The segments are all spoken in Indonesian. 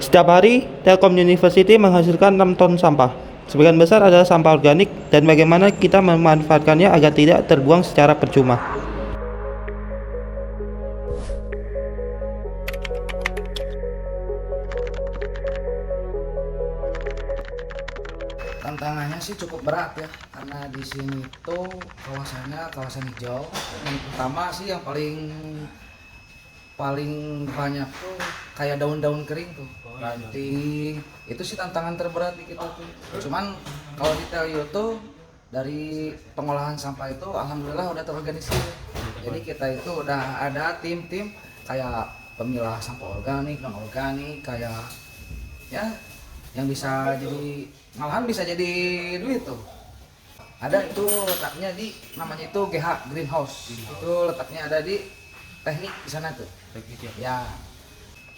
Setiap hari, Telkom University menghasilkan 6 ton sampah. Sebagian besar adalah sampah organik dan bagaimana kita memanfaatkannya agar tidak terbuang secara percuma. Tantangannya sih cukup berat ya, karena di sini tuh kawasannya kawasan hijau. Yang pertama sih yang paling banyak tuh kayak daun-daun kering tuh, ranting. Itu sih tantangan terberat di kita tuh. Cuman kalau di Telio tuh dari pengolahan sampah itu alhamdulillah udah terorganisir. Jadi kita itu udah ada tim-tim kayak pemilah sampah organik, non organik, kayak ya yang bisa jadi malahan bisa jadi duit tuh. Ada itu letaknya di namanya itu GH Greenhouse. Itu letaknya ada di teknik di sana tuh. Ya.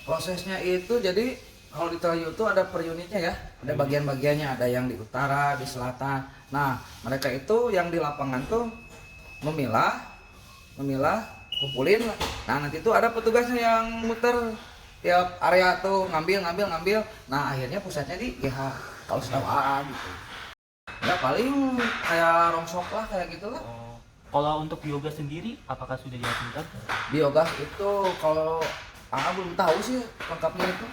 Prosesnya itu jadi kalau di Telio itu ada per unitnya ya. Ada bagian-bagiannya, ada yang di utara, di selatan. Nah, mereka itu yang di lapangan tuh memilah, kumpulin. Nah, nanti tuh ada petugasnya yang muter tiap area tuh ngambil. Nah, akhirnya pusatnya di GH kalau sudah gitu. Ya paling kayak rongsok lah kayak gitulah. Kalau untuk biogas sendiri, apakah sudah dihasilkan? Biogas itu kalau belum tahu sih lengkapnya itu.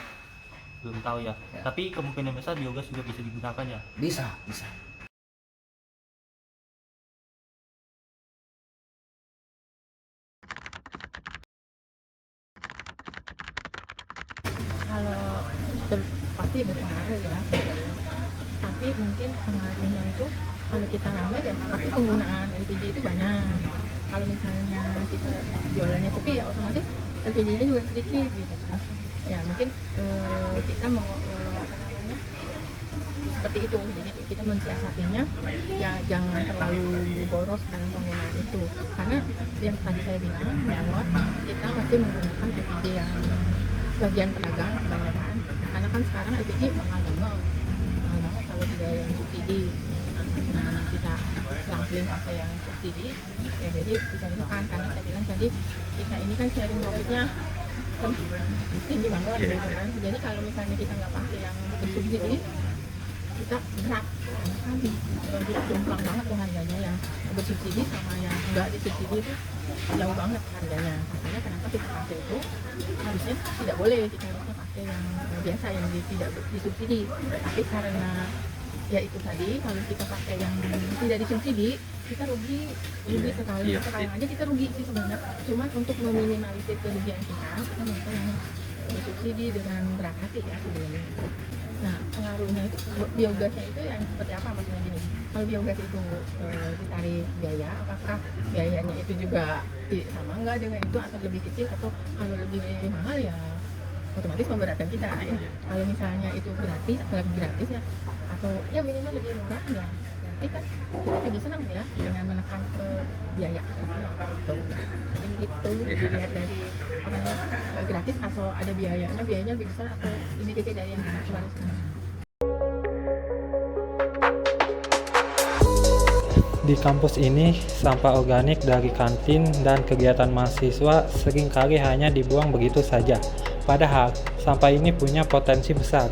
Belum tahu ya. Tapi kemungkinan besar biogas juga bisa digunakan ya? Bisa. Kalau pasti berpengaruh ya, tapi mungkin pengaruhnya itu kalau kita rame ya pasti penggunaan LPG itu banyak. Kalau misalnya kita jualannya sepi ya otomatis LPG-nya juga sedikit gitu kan. Ya mungkin kita mau seperti itu, jadi kita mensiasatinya ya jangan terlalu boros dalam penggunaan itu, karena yang tadi saya bilang bahwa kita masih menggunakan LPG yang bagian pedagang kebanyakan, karena kan sekarang LPG mahal banget kalau tidak yang subsidi. Nah, kita langsung pakai yang subsidi ya, jadi bisa ditekan, karena saya bilang tadi kita ini kan sharing profitnya kan tinggi banget gitu kan. Jadi kalau misalnya kita nggak pakai yang bersubsidi, kita berat sekali, jomplang banget tuh harganya. Yang bersubsidi sama yang nggak disubsidi itu jauh banget harganya. Makanya kenapa kita pakai itu, harusnya tidak boleh, kita harusnya pakai yang biasa yang tidak disubsidi. Tapi karena ya itu tadi, kalau kita pakai yang tidak disubsidi, kita rugi sekali. Sekarang aja kita rugi sih sebenarnya. Cuma untuk meminimalisir kerugian kita pakai yang bersubsidi dengan berhati ya sebenarnya. Nah, pengaruhnya itu biogasnya itu yang seperti apa maksudnya gini? Kalau biogas itu ditarik biaya, apakah biayanya itu juga sama enggak dengan itu, atau lebih kecil, atau kalau lebih mahal ya otomatis memberatkan kita ya. Kalau misalnya itu gratis, apalagi gratis ya, atau ya minimal lebih murah ya, berarti kan kita lebih senang ya dengan menekan ke biaya gitu. Dilihat dari gratis atau ada biayanya lebih besar, atau ini dikit dari yang keluar sekarang. Di kampus ini, sampah organik dari kantin dan kegiatan mahasiswa seringkali hanya dibuang begitu saja. Padahal, sampah ini punya potensi besar.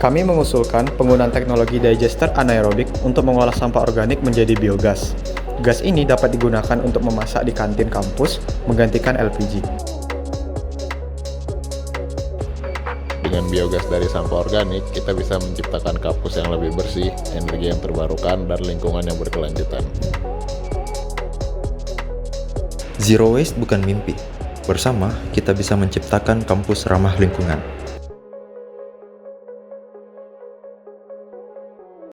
Kami mengusulkan penggunaan teknologi digester anaerobik untuk mengolah sampah organik menjadi biogas. Gas ini dapat digunakan untuk memasak di kantin kampus, menggantikan LPG. Dengan biogas dari sampah organik, kita bisa menciptakan kampus yang lebih bersih, energi yang terbarukan, dan lingkungan yang berkelanjutan. Zero waste bukan mimpi. Bersama, kita bisa menciptakan kampus ramah lingkungan.